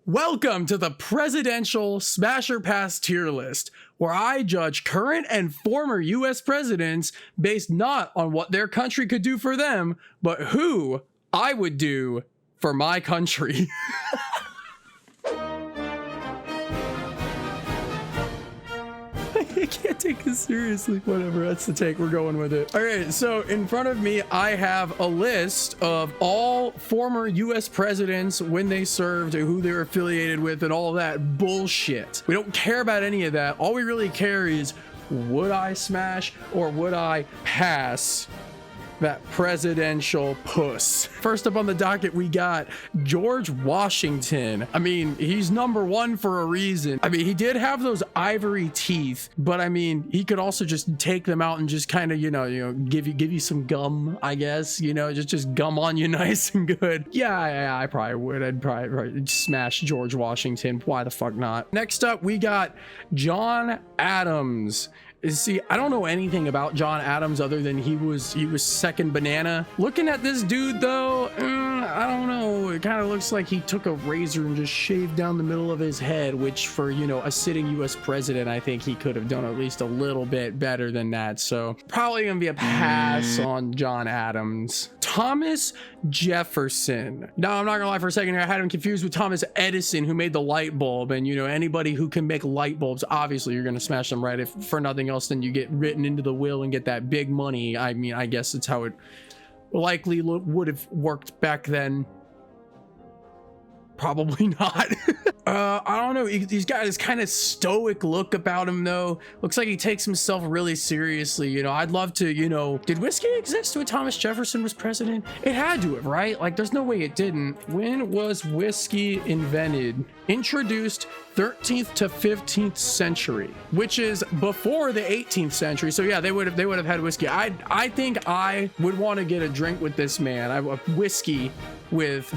Welcome to the Presidential Smasher Pass tier list, where I judge current and former US presidents based not on what their country could do for them, but who I would do for my country. I can't take this seriously. Whatever, that's the take. We're going with it. All right, so in front of me, I have a list of all former U.S. presidents, when they served, who they were affiliated with, and all of that bullshit. We don't care about any of that. All we really care is, would I smash or would I pass that presidential puss? First up on the docket, we got George Washington. I mean, he's number one for a reason. I mean, he did have those ivory teeth, but I mean, he could also just take them out and just kind of, you know, give you some gum, I guess, just gum on you nice and good. Yeah, I probably would. I'd probably smash George Washington. Why the fuck not? Next up, we got John Adams. See, I don't know anything about John Adams other than he was second banana. Looking at this dude though, I don't know. It kind of looks like he took a razor and just shaved down the middle of his head, which for, a sitting US president, I think he could have done at least a little bit better than that. So probably gonna be a pass on John Adams. Thomas Jefferson. No, I'm not gonna lie, for a second here, I had him confused with Thomas Edison, who made the light bulb. And anybody who can make light bulbs, obviously you're gonna smash them, right? If for nothing else, then you get written into the will and get that big money. I mean, I guess that's how it likely would have worked back then. Probably not. I don't know. He's got this kind of stoic look about him, though. Looks like he takes himself really seriously. I'd love to, did whiskey exist when Thomas Jefferson was president? It had to have, right? Like, there's no way it didn't. When was whiskey invented? Introduced 13th to 15th century, which is before the 18th century. So yeah, they would have had whiskey. I think I would want to get a drink with this man. I whiskey with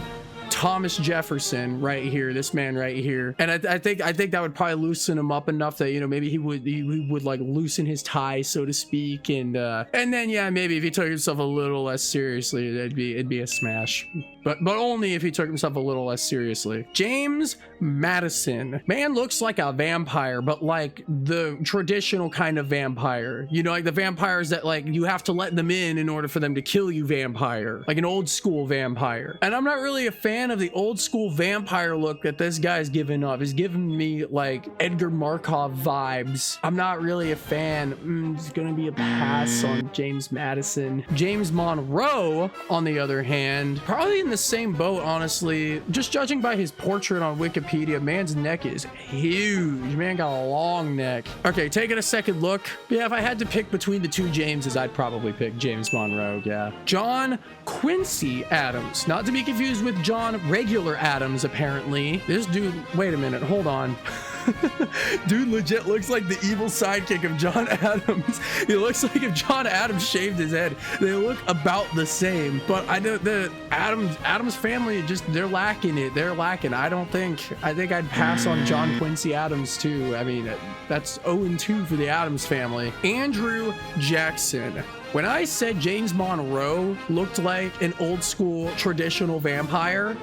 Thomas Jefferson right here, this man right here. And I think that would probably loosen him up enough that maybe he would like loosen his tie, so to speak, and then yeah, maybe if he took himself a little less seriously, it'd be a smash. But only if he took himself a little less seriously. James Madison. Man looks like a vampire, but like the traditional kind of vampire. Like the vampires that like you have to let them in order for them to kill you vampire. Like an old school vampire. And I'm not really a fan of the old school vampire look that this guy's giving off. He's giving me like Edgar Markov vibes. I'm not really a fan. It's gonna be a pass on James Madison. James Monroe, on the other hand, probably in the same boat, honestly. Just judging by his portrait on Wikipedia, man's neck is huge. Man got a long neck. Okay, taking a second look. Yeah, if I had to pick between the two Jameses, I'd probably pick James Monroe, yeah. John Quincy Adams. Not to be confused with John Regular Adams, apparently. This dude, wait a minute, hold on. Dude legit looks like the evil sidekick of John Adams. He looks like if John Adams shaved his head. They look about the same, but I know the Adams family, they're lacking it. They're lacking. I think I'd pass on John Quincy Adams too. I mean, that's 0-2 for the Adams family. Andrew Jackson. When I said James Monroe looked like an old school traditional vampire,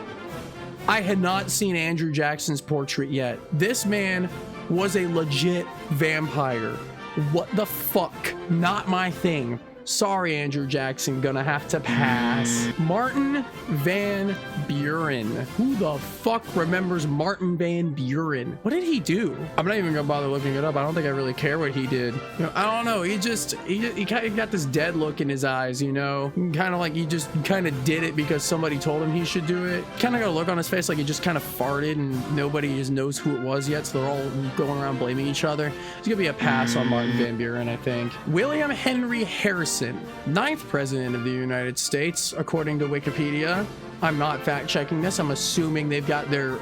I had not seen Andrew Jackson's portrait yet. This man was a legit vampire. What the fuck? Not my thing. Sorry, Andrew Jackson, gonna have to pass. Martin Van Buren. Who the fuck remembers Martin Van Buren? What did he do? I'm not even gonna bother looking it up. I don't think I really care what he did. I don't know. He kind of got this dead look in his eyes, kind of like he just kind of did it because somebody told him he should do it. Kind of got a look on his face like he just kind of farted and nobody just knows who it was yet, so they're all going around blaming each other. It's gonna be a pass on Martin Van Buren, I think. William Henry Harrison. 9th president of the United States, according to Wikipedia. I'm not fact checking this. I'm assuming they've got their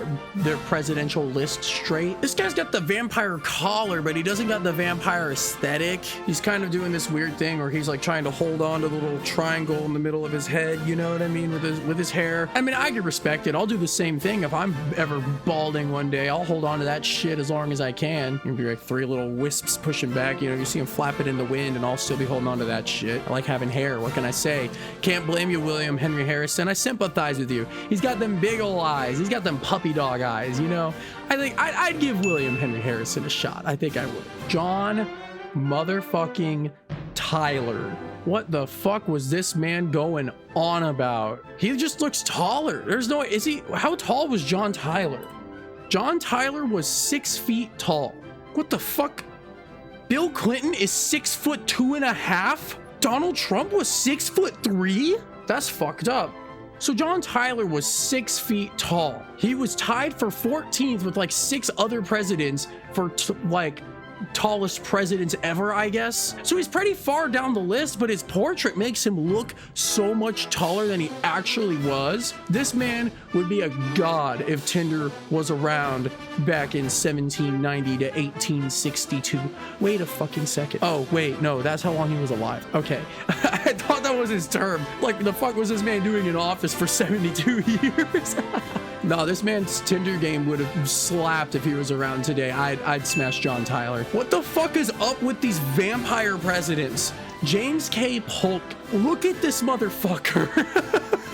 presidential list straight. This guy's got the vampire collar, but he doesn't got the vampire aesthetic. He's kind of doing this weird thing where he's like trying to hold on to the little triangle in the middle of his head. You know what I mean? With his hair. I mean, I can respect it. I'll do the same thing if I'm ever balding one day. I'll hold on to that shit as long as I can. You'll be like 3 little wisps pushing back. You see him flap it in the wind, and I'll still be holding on to that shit. I like having hair. What can I say? Can't blame you, William Henry Harrison. I sympathize eyes with you. He's got them big ol' eyes. He's got them puppy dog eyes, you know? I think I'd give William Henry Harrison a shot. I think I would. John motherfucking Tyler. What the fuck was this man going on about? He just looks taller. There's no, is he, how tall was John Tyler? John Tyler was 6 feet tall. What the fuck? Bill Clinton is 6'2.5". Donald Trump was 6'3". That's fucked up. So John Tyler was 6 feet tall. He was tied for 14th with like 6 other presidents for like tallest presidents ever, I guess. So he's pretty far down the list, but his portrait makes him look so much taller than he actually was. This man would be a god if Tinder was around back in 1790 to 1862. Wait a fucking second. Oh, wait, no, that's how long he was alive. Okay. I thought that was his term. Like, the fuck was this man doing in office for 72 years? No, this man's Tinder game would have slapped if he was around today. I'd smash John Tyler. What the fuck is up with these vampire presidents? James K Polk. Look at this motherfucker.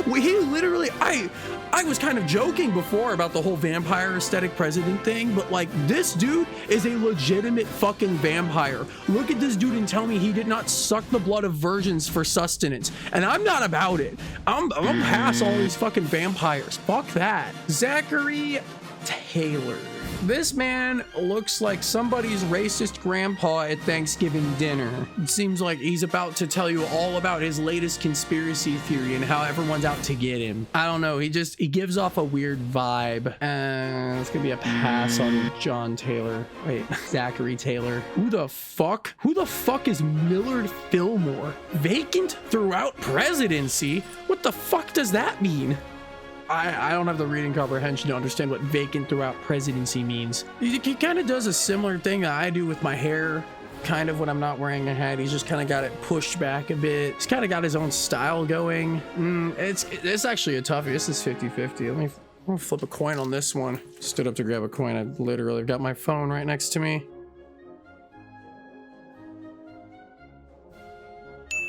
He literally, I was kind of joking before about the whole vampire aesthetic president thing, but like, this dude is a legitimate fucking vampire. Look at this dude and tell me he did not suck the blood of virgins for sustenance. And I'm not about it. I'm past all these fucking vampires. Fuck that. Zachary Taylor. This man looks like somebody's racist grandpa at Thanksgiving dinner. It seems like he's about to tell you all about his latest conspiracy theory and how everyone's out to get him. I don't know. He gives off a weird vibe. It's gonna be a pass on John Taylor. Wait, Zachary Taylor. Who the fuck? Who the fuck is Millard Fillmore? Vacant throughout presidency? What the fuck does that mean? I don't have the reading comprehension to understand what vacant throughout presidency means. He kind of does a similar thing that I do with my hair, kind of when I'm not wearing a hat. He's just kind of got it pushed back a bit. He's kind of got his own style going. It's actually a toughie. This is 50-50. I'm gonna flip a coin on this one. Stood up to grab a coin. I literally got my phone right next to me.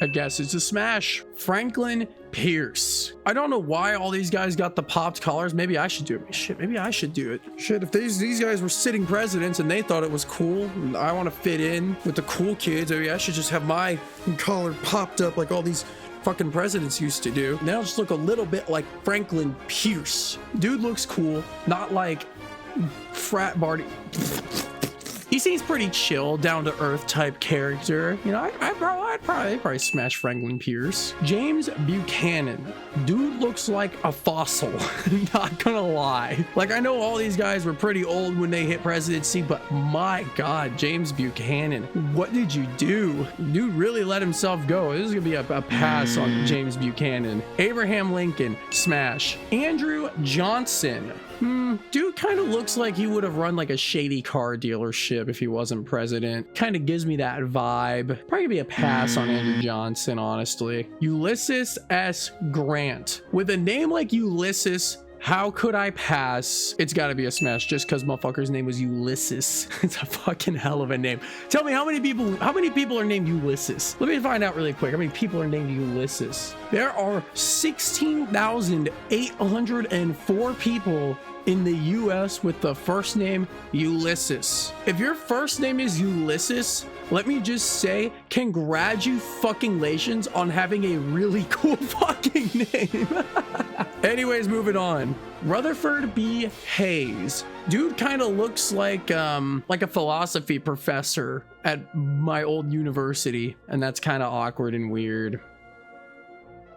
I guess it's a smash. Franklin Pierce. I don't know why all these guys got the popped collars. Maybe I should do it. Shit, maybe I should do it. Shit, if these guys were sitting presidents and they thought it was cool, and I want to fit in with the cool kids, maybe I should just have my collar popped up like all these fucking presidents used to do. Now just look a little bit like Franklin Pierce. Dude looks cool, not like frat Barty. He seems pretty chill, down to earth type character. You know, I'd probably smash Franklin Pierce. James Buchanan. Dude looks like a fossil. Not gonna lie. Like, I know all these guys were pretty old when they hit presidency, but my God, James Buchanan, what did you do? Dude really let himself go. This is gonna be a pass on James Buchanan. Abraham Lincoln, smash. Andrew Johnson. Dude kind of looks like he would have run like a shady car dealership if he wasn't president. Kind of gives me that vibe. Probably gonna be a pass on Andrew Johnson, honestly. Ulysses S Grant. With a name like Ulysses, how could I pass? It's gotta be a smash just because motherfucker's name was Ulysses. It's a fucking hell of a name. Tell me how many people are named Ulysses? Let me find out really quick. How many people are named Ulysses? There are 16,804 people in the US with the first name Ulysses. If your first name is Ulysses, let me just say congratulations on having a really cool fucking name. Anyways, moving on. Rutherford B Hayes. Dude kind of looks like a philosophy professor at my old university, and that's kind of awkward and weird.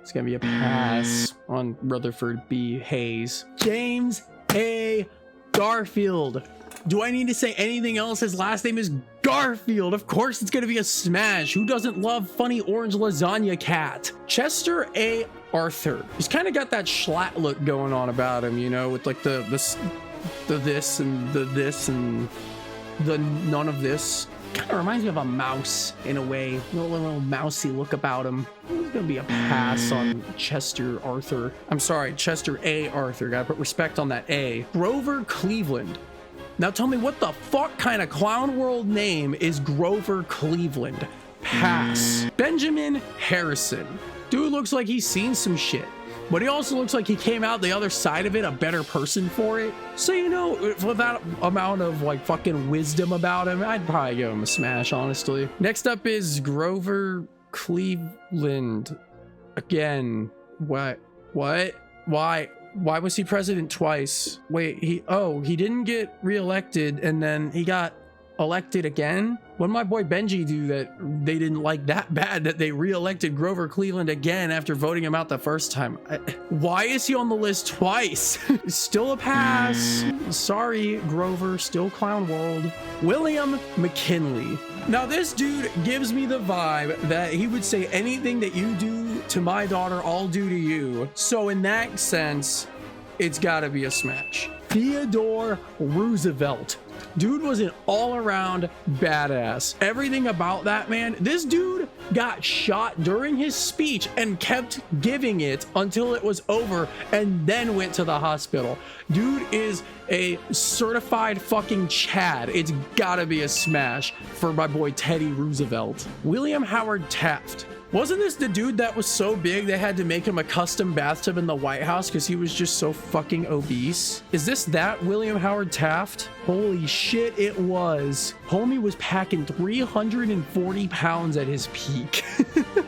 It's gonna be a pass on Rutherford B Hayes. James A Garfield. Do I need to say anything else? His last name is Garfield. Of course it's gonna be a smash. Who doesn't love funny orange lasagna cat? Chester A Arthur. He's kind of got that Schlatt look going on about him, you know, with like the this and the this and the none of this. Kind of reminds me of a mouse in a way. A little mousy look about him. It's gonna be a pass on Chester Arthur. I'm sorry, Chester A Arthur. Gotta put respect on that A. Grover Cleveland. Now tell me, what the fuck kind of clown world name is Grover Cleveland? Pass. Benjamin Harrison. Dude looks like he's seen some shit. but he also looks like he came out the other side of it a better person for it. So, you know, with that amount of like fucking wisdom about him, I'd probably give him a smash, honestly. Next up is Grover Cleveland. Again, what? Why was he president twice? Wait, he didn't get reelected and then he got elected again? What did my boy Benji do that they didn't like that bad that they reelected Grover Cleveland again after voting him out the first time? Why is he on the list twice? Still a pass. Sorry, Grover, still clown world. William McKinley. Now this dude gives me the vibe that he would say anything that you do to my daughter, I'll do to you. So in that sense, it's gotta be a smash. Theodore Roosevelt. Dude was an all-around badass. Everything about that man. This dude got shot during his speech and kept giving it until it was over and then went to the hospital. Dude is a certified fucking Chad. It's gotta be a smash for my boy Teddy Roosevelt. William Howard Taft. Wasn't this the dude that was so big they had to make him a custom bathtub in the White House because he was just so fucking obese? Is this that William Howard Taft? Holy shit, it was. Homie was packing 340 pounds at his peak.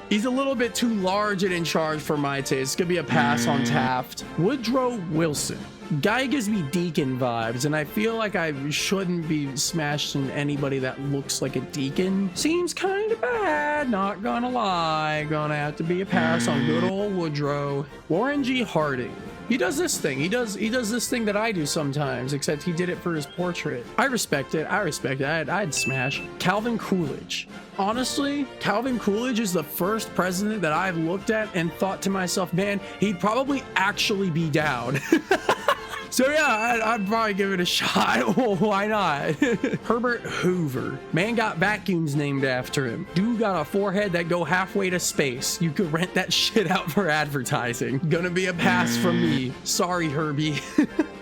He's a little bit too large and in charge for my taste. It's gonna be a pass on Taft. Woodrow Wilson. Guy gives me deacon vibes, and I feel like I shouldn't be smashing anybody that looks like a deacon. Seems kind of bad, not gonna lie. Gonna have to be a pass on good old Woodrow. Warren G. Harding. He does this thing. He does this thing that I do sometimes, except he did it for his portrait. I respect it. I'd smash. Calvin Coolidge. Honestly, Calvin Coolidge is the first president that I've looked at and thought to myself, man, he'd probably actually be down. So yeah, I'd probably give it a shot. Well, why not? Herbert Hoover. Man got vacuums named after him. Dude got a forehead that go halfway to space. You could rent that shit out for advertising. Gonna be a pass from me. Sorry, Herbie.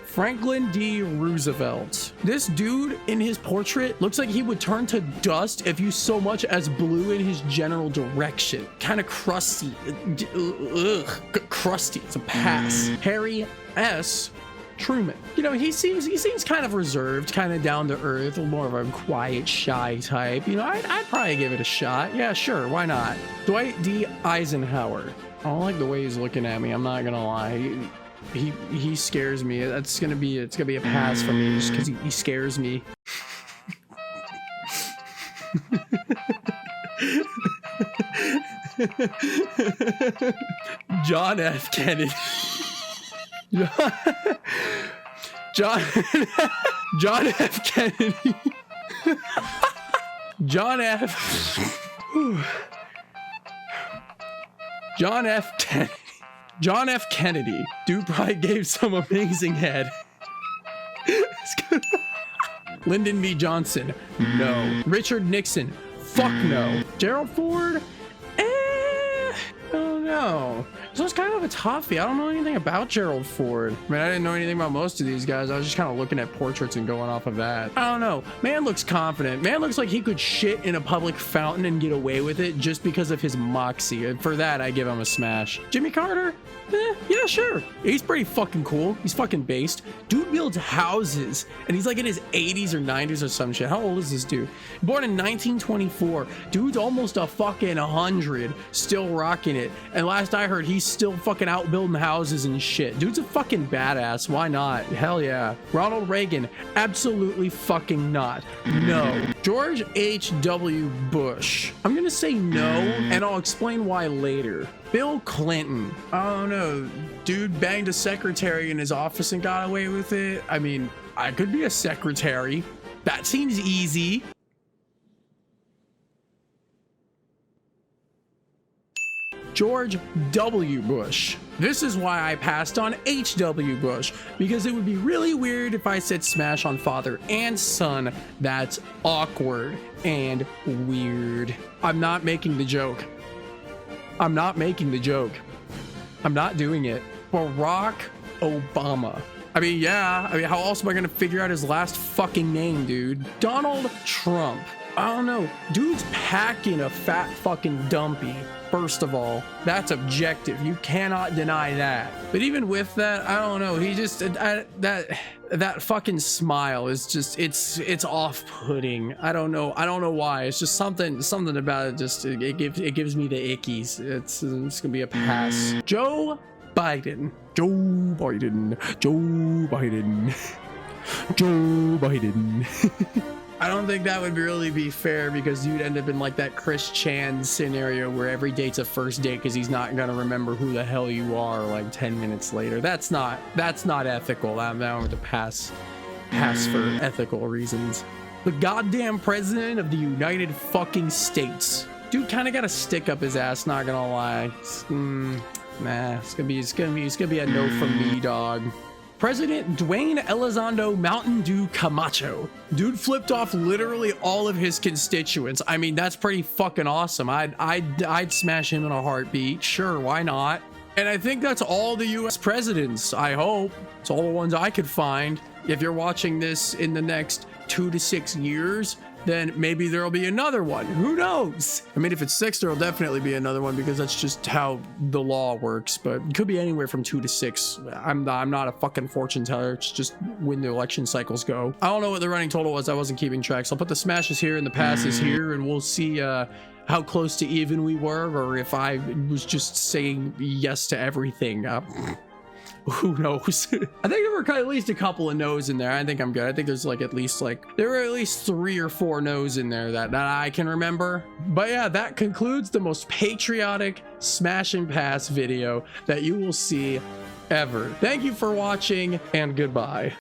Franklin D. Roosevelt. This dude in his portrait looks like he would turn to dust if you so much as blew in his general direction. Kind of crusty. Crusty. It's a pass. Harry S. Truman. You know, he seems kind of reserved, kind of down to earth, more of a quiet, shy type. You know, I'd probably give it a shot. Yeah, sure, why not? Dwight D. Eisenhower. I don't like the way he's looking at me, I'm not gonna lie. He scares me. It's gonna be a pass for me just because he scares me. John F. Kennedy. John F. Kennedy. John F. Kennedy. Dude probably gave some amazing head. Lyndon B. Johnson. No. Richard Nixon. Fuck no. Gerald Ford. I don't know. So it's kind of a toughie. I don't know anything about Gerald Ford. I mean, I didn't know anything about most of these guys. I was just kind of looking at portraits and going off of that. I don't know. Man looks confident. Man looks like he could shit in a public fountain and get away with it just because of his moxie. And for that, I give him a smash. Jimmy Carter? Yeah, sure. He's pretty fucking cool. He's fucking based. Dude builds houses and he's like in his 80s or 90s or some shit. How old is this dude? Born in 1924. Dude's almost a fucking 100, still rocking it. And last I heard, he's still fucking out building houses and shit. Dude's a fucking badass. Why not? Hell yeah. Ronald Reagan? Absolutely fucking not. No. George H.W. Bush. I'm gonna say no, and I'll explain why later. Bill Clinton. I don't know. Dude banged a secretary in his office and got away with it. I mean, I could be a secretary. That seems easy. George W. Bush. This is why I passed on H.W. Bush, because it would be really weird if I said smash on father and son. That's awkward and weird. I'm not making the joke. I'm not making the joke. I'm not doing it. Barack Obama. I mean, yeah. I mean, how else am I gonna figure out his last fucking name, dude? Donald Trump. I don't know. Dude's packing a fat fucking dumpy. First of all, that's objective. You cannot deny that. But even with that, I don't know. He just that fucking smile is just it's off-putting. I don't know why. It's just something about it. Just it gives me the ickies. It's gonna be a pass. Joe Biden. I don't think that would really be fair, because you'd end up in like that Chris Chan scenario where every date's a first date because he's not gonna remember who the hell you are like 10 minutes later. That's not ethical. I'm going to pass for ethical reasons. The goddamn president of the United fucking States. Dude kind of got a stick up his ass, not gonna lie. Nah, it's gonna be a no from me, dog. President Dwayne Elizondo Mountain Dew Camacho. Dude flipped off literally all of his constituents. I mean, that's pretty fucking awesome. I'd smash him in a heartbeat. Sure, why not? And I think that's all the US presidents, I hope. It's all the ones I could find. If you're watching this in the next 2 to 6 years, then maybe there'll be another one. Who knows? I mean, if it's 6, there'll definitely be another one, because that's just how the law works. But it could be anywhere from 2 to 6. I'm not a fucking fortune teller. It's just when the election cycles go. I don't know what the running total was. I wasn't keeping track. So I'll put the smashes here and the passes here, and we'll see how close to even we were, or if I was just saying yes to everything. Who knows? I think there were at least a couple of no's in there. I think I'm good. I think there's like there were at least 3 or 4 no's in there that I can remember. But yeah, that concludes the most patriotic smash and pass video that you will see ever. Thank you for watching, and goodbye.